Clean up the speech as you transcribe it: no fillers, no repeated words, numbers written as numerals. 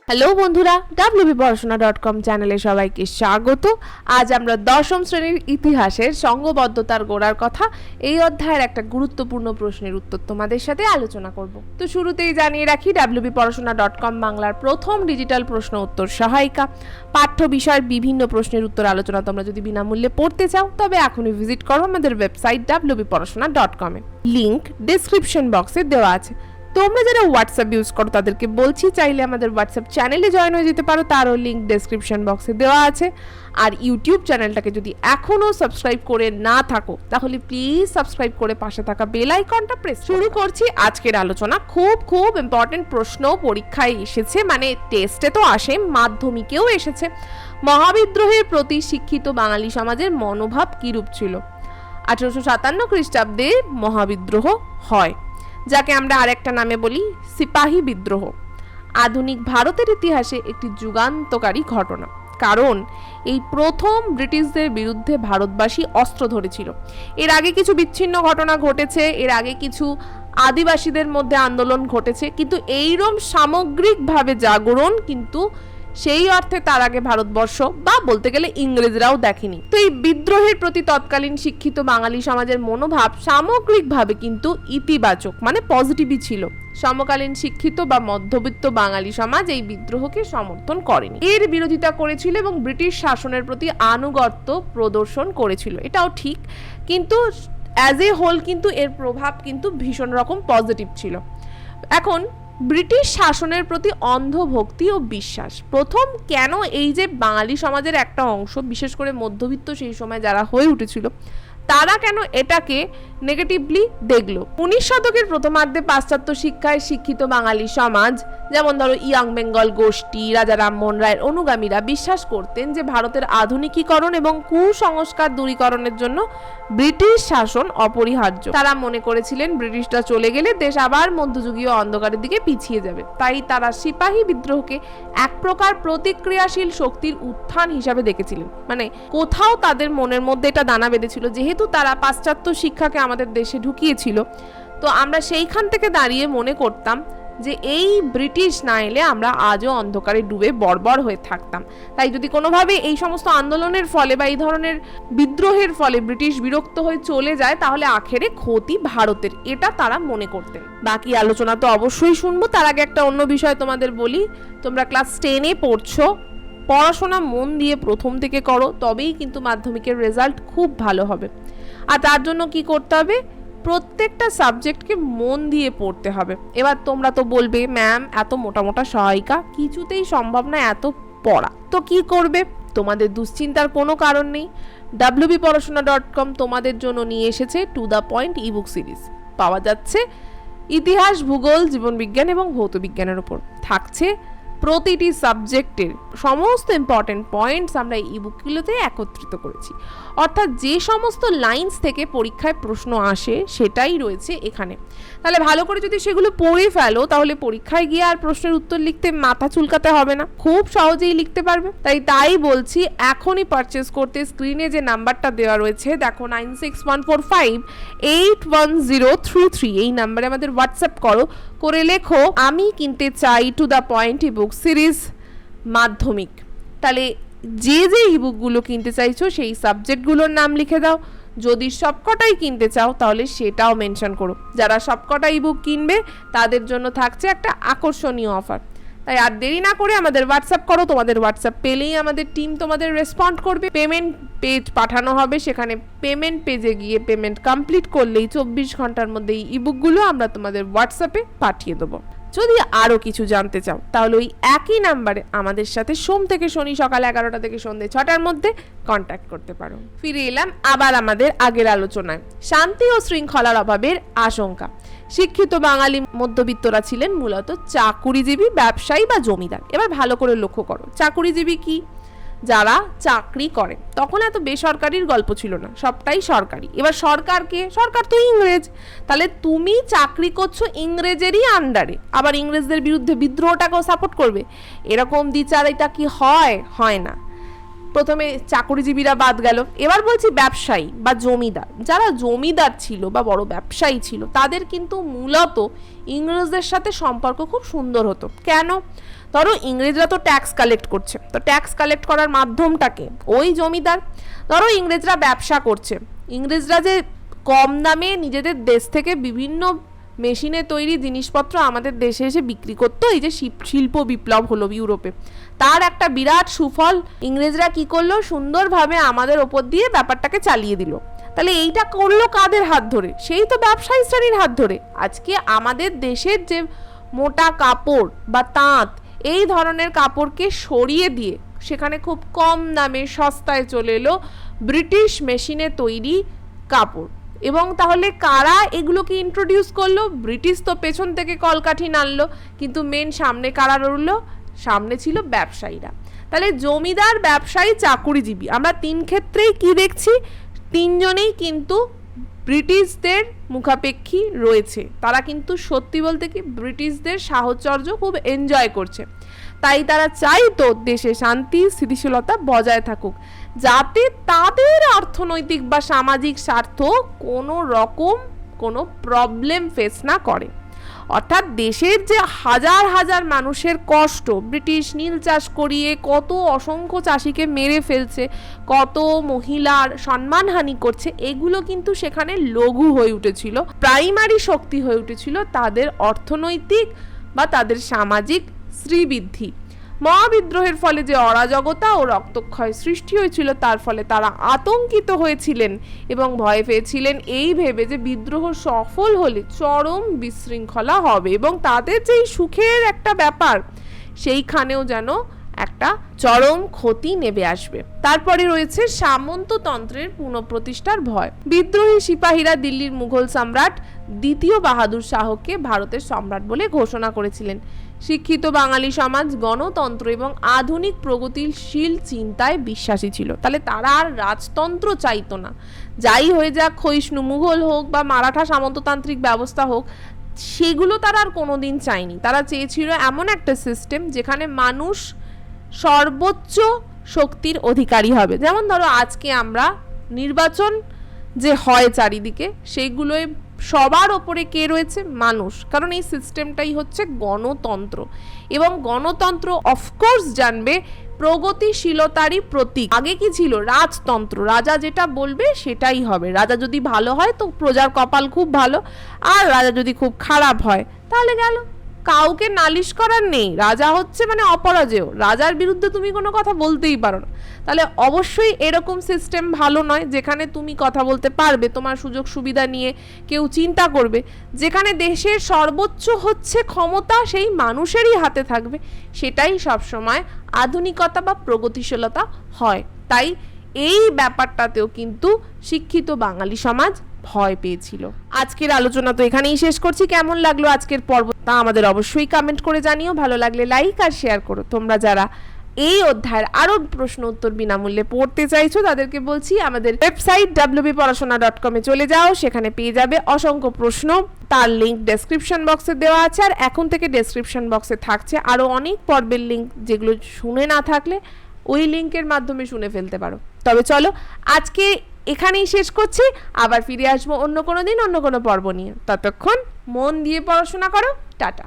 Hello বন্ধুরা, wpporashona.com চ্যানেলে সবাইকে স্বাগত। আজ আমরা দশম শ্রেণীর ইতিহাসের সংঘবদ্ধতার গোড়ার কথা এই অধ্যায়ের একটা গুরুত্বপূর্ণ প্রশ্নের উত্তর তোমাদের সাথে আলোচনা করব। তো শুরুতেই জানিয়ে রাখি, wpporashona.com বাংলার প্রথম ডিজিটাল প্রশ্ন উত্তর সহায়িকা। পাঠ্য বিষয়ের বিভিন্ন প্রশ্নের উত্তর আলোচনা তোমরা যদি বিনামূল্যে পড়তে চাও তবে এখনই ভিজিট করো আমাদের ওয়েবসাইট wpporashona.com এ। লিংক ডেসক্রিপশন বক্সে দেওয়া আছে। তোমরা যারা হোয়াটসঅ্যাপ ইউজ করো তাদেরকে বলছি, চাইলে আমাদের হোয়াটসঅ্যাপ চ্যানেলে জয়েন হয়ে যেতে পারো, তারও লিঙ্ক ডেসক্রিপশন বক্সে দেওয়া আছে। আর ইউটিউব চ্যানেলটাকে যদি এখনও সাবস্ক্রাইব করে না থাকো তাহলে প্লিজ সাবস্ক্রাইব করে পাশে থাকা বেল আইকনটা প্রেস। শুরু করছি আজকের আলোচনা। খুব ইম্পর্টেন্ট প্রশ্ন পরীক্ষায় এসেছে, মানে টেস্টে তো আসে, মাধ্যমিকেও এসেছে। মহাবিদ্রোহের প্রতি শিক্ষিত বাঙালি সমাজের মনোভাব কিরূপ ছিল? 1857 খ্রিস্টাব্দে মহাবিদ্রোহ হয়, যাকে আমরা আরেকটা নামে বলি সিপাহী বিদ্রোহ। আধুনিক ভারতের ইতিহাসে একটি যুগান্তকারী ঘটনা, কারণ এই প্রথম ব্রিটিশদের বিরুদ্ধে ভারতবাসী অস্ত্র ধরেছিল। এর আগে কিছু বিচ্ছিন্ন ঘটনা ঘটেছে, এর আগে কিছু আদিবাসীদের মধ্যে আন্দোলন ঘটেছে, কিন্তু এইরকম সামগ্রিকভাবে জাগরণ কিন্তু সেই অর্থে তার আগে ভারতবর্ষ বা বলতে গেলে ইংরেজরাও দেখেনি। তো এই বিদ্রোহের প্রতি তৎকালীন শিক্ষিত বাঙালি সমাজের মনোভাব সামগ্রিকভাবে কিন্তু ইতিবাচক, মানে পজিটিভই ছিল। সমকালীন শিক্ষিত বা মধ্যবিত্ত বাঙালি সমাজ এই বিদ্রোহকে সমর্থন করেনি, এর বিরোধিতা করেছিল এবং ব্রিটিশ শাসনের প্রতি আনুগত্য প্রদর্শন করেছিল। এটাও ঠিক, কিন্তু অ্যাজ এ হোল কিন্তু এর প্রভাব কিন্তু ভীষণ রকম পজিটিভ ছিল। এখন ব্রিটিশ শাসনের প্রতি অন্ধভক্তি ও বিশ্বাস প্রথম কেন এই যে বাঙালি সমাজের একটা অংশ, বিশেষ করে মধ্যবিত্ত সেই সময় যারা হয়ে উঠেছিল, তারা কেন এটাকে নেগেটিভলি দেখলো? 19 শতকের প্রথমার্ধে পাশ্চাত্য শিক্ষায় শিক্ষিত বাঙালি সমাজ, যেমন ধরো ইয়াং বেঙ্গল গোষ্ঠী, রাজা রামমোহন রায়ের অনুগামীরা বিশ্বাস করতেন যে ভারতের আধুনিকীকরণ এবং কুসংস্কার দূরীকরণের জন্য ব্রিটিশ শাসন অপরিহার্য। তারা মনে করেছিলেন ব্রিটিশরা চলে গেলে দেশ আবার মধ্যযুগীয় অন্ধকারের দিকে পিছিয়ে যাবে। তাই তারা সিপাহী বিদ্রোহকে এক প্রকার প্রতিক্রিয়াশীল শক্তির উত্থান হিসাবে দেখেছিলেন। মানে কোথাও তাদের মনের মধ্যে এটা দানা বেঁধেছিল, যেহেতু তারা পাশ্চাত্য শিক্ষাকে আমাদের দেশে ঢুকিয়েছিল, তো আমরা সেইখান থেকে দাঁড়িয়ে মনে করতাম যে এই ব্রিটিশ না এলে আমরা আজও অন্ধকারে ডুবে বর্বর হয়ে থাকতাম। তাই যদি কোনোভাবে এই সমস্ত আন্দোলনের ফলে বা এই ধরনের বিদ্রোহের ফলে ব্রিটিশ বিরক্ত হয়ে চলে যায় তাহলে আখেরে ক্ষতি ভারতের, এটা তারা মনে করতেন। বাকি আলোচনা তো অবশ্যই শুনবো, তার আগে একটা অন্য বিষয় তোমাদের বলি। তোমরা ক্লাস 10-এ পড়ছো, পড়াশোনা মন দিয়ে প্রথম থেকে করো, তবেই কিন্তু মাধ্যমিকের রেজাল্ট খুব ভালো হবে। আর তার জন্য কি করতে হবে? প্রত্যেকটা সাবজেক্টকে মন দিয়ে পড়তে হবে। এবার তোমরা তো বলবে, ম্যাম এত মোটা মোটা সহায়িকা কিছুতেই সম্ভব না এত পড়া, তো কি করবে? তোমাদের দুশ্চিন্তার কোনো কারণ নেই। wpporashona.com তোমাদের জন্য নিয়ে এসেছে to the point ebook series. পাওয়া যাচ্ছে ইতিহাস, ভূগোল, জীবনবিজ্ঞান এবং ভৌতবিজ্ঞানের উপর। থাকছে প্রতিটি সাবজেক্টের সমস্ত ইম্পর্টেন্ট পয়েন্টস আমরা এই ইবুকগুলোতে একত্রিত করেছি। অর্থাৎ যে সমস্ত লাইন্স থেকে পরীক্ষায় প্রশ্ন আসে সেটাই রয়েছে এখানে। তাহলে ভালো করে যদি সেগুলো পড়ে ফেলো তাহলে পরীক্ষায় গিয়ে আর প্রশ্নের উত্তর লিখতে মাথা চুলকাতে হবে না, খুব সহজেই লিখতে পারবে। তাই বলছি এখনই পারচেস করতে স্ক্রিনে যে নাম্বারটা দেওয়া রয়েছে দেখো, 9614581033, এই নাম্বারে আমাদের হোয়াটসঅ্যাপ করে লেখো আমি কিনতে চাই to the point ebook series মাধ্যমিক। তাহলে যে ইবুকগুলো কিনতে চাইছো সেই সাবজেক্টগুলোর নাম লিখে দাও। যদি সবকটাই কিনতে চাও তাহলে সেটাও মেনশন করো। যারা সবকটা ইবুক কিনবে তাদের জন্য থাকছে একটা আকর্ষণীয় অফার। তাই আর দেরি না করে আমাদের হোয়াটসঅ্যাপ করো। তোমাদের হোয়াটসঅ্যাপ পেলেই আমাদের টিম তোমাদের রেসপন্ড করবে। পেমেন্ট পেজ পাঠানো হবে, সেখানে পেমেন্ট পেজে গিয়ে পেমেন্ট কমপ্লিট করলেই 24 ঘন্টার মধ্যে এই ইবুকগুলো আমরা তোমাদের হোয়াটসঅ্যাপে পাঠিয়ে দেবো। যদি আরও কিছু জানতে চাও তাহলে ওই একই নাম্বারে আমাদের সাথে সোম থেকে শনি সকাল 11টা থেকে সন্ধ্যে 6টার মধ্যে কন্ট্যাক্ট করতে পারো। ফিরে এলাম আবার আমাদের আগের আলোচনায়। শান্তি ও শৃঙ্খলার অভাবের আশঙ্কা। শিক্ষিত বাঙালি মধ্যবিত্তরা ছিলেন মূলত চাকুরিজীবী, ব্যবসায়ী বা জমিদার। এবার ভালো করে লক্ষ্য করো, চাকুরিজীবী কি? যারা চাকরি করে। তখন এত বেসরকারির গল্প ছিল না, সবটাই সরকারি। এবার সরকারকে, সরকার তো ইংরেজ, তাহলে তুমি চাকরি করছো ইংরেজেরই আন্ডারে, আবার ইংরেজদের বিরুদ্ধে বিদ্রোহটাকেও সাপোর্ট করবে, এরকম দ্বিচারিতা কি হয়? হয় না। প্রথমে চাকরিজীবীরা বাদ গেল, এবার বলছি ব্যবসায়ী বা জমিদার। যারা জমিদার ছিল বা বড় ব্যবসায়ী ছিল তাদের কিন্তু মূলত ইংরেজদের সাথে সম্পর্ক খুব সুন্দর হতো। কেন? ধরো ইংরেজরা তো ট্যাক্স কালেক্ট করছে, তো ট্যাক্স কালেক্ট করার মাধ্যমটাকে ওই জমিদার। ধরো ইংরেজরা ব্যবসা করছে, ইংরেজরা যে কম দামে নিজেদের দেশ থেকে বিভিন্ন মেশিনে তৈরি জিনিসপত্র আমাদের দেশে এসে বিক্রি করতো, এই যে শিল্প বিপ্লব হলো ইউরোপে, তার একটা বিরাট সুফল ইংরেজরা কি করলো, সুন্দরভাবে আমাদের ওপর দিয়ে ব্যাপারটাকে চালিয়ে দিল। তাহলে এইটা করলো কাদের হাত ধরে? সেই তো ব্যবসায়ী শ্রেণীর হাত ধরে। আজকে আমাদের দেশের যে মোটা কাপড় বা তাঁত এই ধরনের কাপড়কে সরিয়ে দিয়ে সেখানে খুব কম দামে সস্তায় চলে এলো ব্রিটিশ মেশিনে তৈরি কাপড়। এবং তাহলে কারা এগুলোকে ইন্ট্রোডিউস করলো? ব্রিটিশ তো পেছন থেকে কলকাঠি নাড়লো, কিন্তু মেন সামনে কারা রইলো? সামনে ছিল ব্যবসায়ীরা। তাহলে জমিদার, ব্যবসায়ী, চাকুরিজীবী, আমরা তিন ক্ষেত্রেই কি দেখছি? তিনজনেই কিন্তু ব্রিটিশদের মুখাপেক্ষী রয়েছে। তারা কিন্তু সত্যি বলতে কি ব্রিটিশদের সাহচর্য খুব এনজয় করছে। তাই তারা চাইতো দেশে শান্তি স্থিতিশীলতা বজায় থাকুক, যাতে তাদের অর্থনৈতিক বা সামাজিক স্বার্থ কোনো রকম কোনো প্রবলেম ফেস না করে। অর্থাৎ দেশের যে হাজার হাজার মানুষের কষ্ট, ব্রিটিশ নীল চাষ করিয়ে কত অসংখ্য চাষিকে মেরে ফেলছে, কত মহিলার সম্মানহানি করছে, এগুলো কিন্তু সেখানে লঘু হয়ে উঠেছিল। প্রাইমারি শক্তি হয়ে উঠেছিল তাদের অর্থনৈতিক বা তাদের সামাজিক শ্রীবৃদ্ধি। মহাবিদ্রোহের ফলে যে অরাজকতা ও রক্তক্ষয় সৃষ্টি হয়েছিল, তার ফলে তারা আতঙ্কিত হয়েছিলেন এবং ভয় পেয়েছিলেন এই ভেবে যে বিদ্রোহ সফল হলে চরম বিশৃঙ্খলা হবে এবং তাদের যেই সুখের একটা ব্যাপার সেইখানেও যেন একটা চরম ক্ষতি নেমে আসবে। তারপরে রয়েছে সামন্ততন্ত্রের পুনঃপ্রতিষ্ঠার ভয়। বিদ্রোহী সিপাহীরা দিল্লির মুঘল সম্রাট দ্বিতীয় বাহাদুর শাহকে ভারতের সম্রাট বলে ঘোষণা করেছিলেন। শিক্ষিত বাঙালি সমাজ গণতন্ত্র এবং আধুনিক প্রগতিশীল চিন্তায় বিশ্বাসী ছিল। তাহলে তারা আর রাজতন্ত্র চাইতো না। যাই হয়ে যাক, ক্ষয়িষ্ণু মুঘল হোক বা মারাঠা সামন্ততান্ত্রিক ব্যবস্থা হোক, সেগুলো তারা আর কোনোদিন চায়নি। তারা চেয়েছিল এমন একটা সিস্টেম যেখানে মানুষ সর্বোচ্চ শক্তির অধিকারী হবে। যেমন ধরো আজকে আমরা নির্বাচন যে হয় চারিদিকে, সেইগুলোয় সবার ওপরে কে রয়েছে? মানুষ। কারণ এই সিস্টেমটাই হচ্ছে গণতন্ত্র, এবং গণতন্ত্র অফকোর্স জানবে প্রগতিশীলতারই প্রতীক। আগে কি ছিল? রাজতন্ত্র, রাজা যেটা বলবে সেটাই হবে। রাজা যদি ভালো হয় তো প্রজার কপাল খুব ভালো, আর রাজা যদি খুব খারাপ হয় তাহলে গেল, কাউকে নালিশ করার নেই। রাজা হচ্ছে মানে অপরাজেয়, রাজার বিরুদ্ধে তুমি কোনো কথা বলতেই পারো না। তাহলে অবশ্যই এরকম সিস্টেম ভালো নয় যেখানে তুমি কথা বলতে পারবে, তোমার সুযোগ সুবিধা নিয়ে কেউ চিন্তা করবে। যেখানে দেশের সর্বোচ্চ হচ্ছে ক্ষমতা সেই মানুষেরই হাতে থাকবে, সেটাই সবসময় আধুনিকতা বা প্রগতিশীলতা হয়। তাই এই ব্যাপারটাতেও কিন্তু শিক্ষিত বাঙালি সমাজ ভয় পেয়েছিল। আজকের আলোচনা তো এখানেই শেষ করছি। কেমন লাগলো আজকের পর্ব তা আমাদের অবশ্যই কমেন্ট করে জানিও। ভালো লাগলে লাইক আর শেয়ার করো। তোমরা যারা এই অধ্যায়ের আরো প্রশ্ন উত্তর বিনামূল্যে পড়তে চাইছো তাদেরকে বলছি আমাদের ওয়েবসাইট wporashona.com এ চলে যাও, সেখানে পেয়ে যাবে অসংখ্য প্রশ্ন। তার লিংক ডেসক্রিপশন বক্সে দেওয়া আছে, আর এখন থেকে ডেসক্রিপশন বক্সে থাকছে আরো অনেক পর্বের লিংক, যেগুলো শুনে না থাকলে ওই লিংকের মাধ্যমে শুনে ফেলতে পারো। তবে চলো আজকে এখানেই শেষ করছি, আবার ফিরে আসবো অন্য কোনো দিন অন্য কোনো পর্ব নিয়ে। ততক্ষণ মন দিয়ে পড়াশোনা করো। টাটা।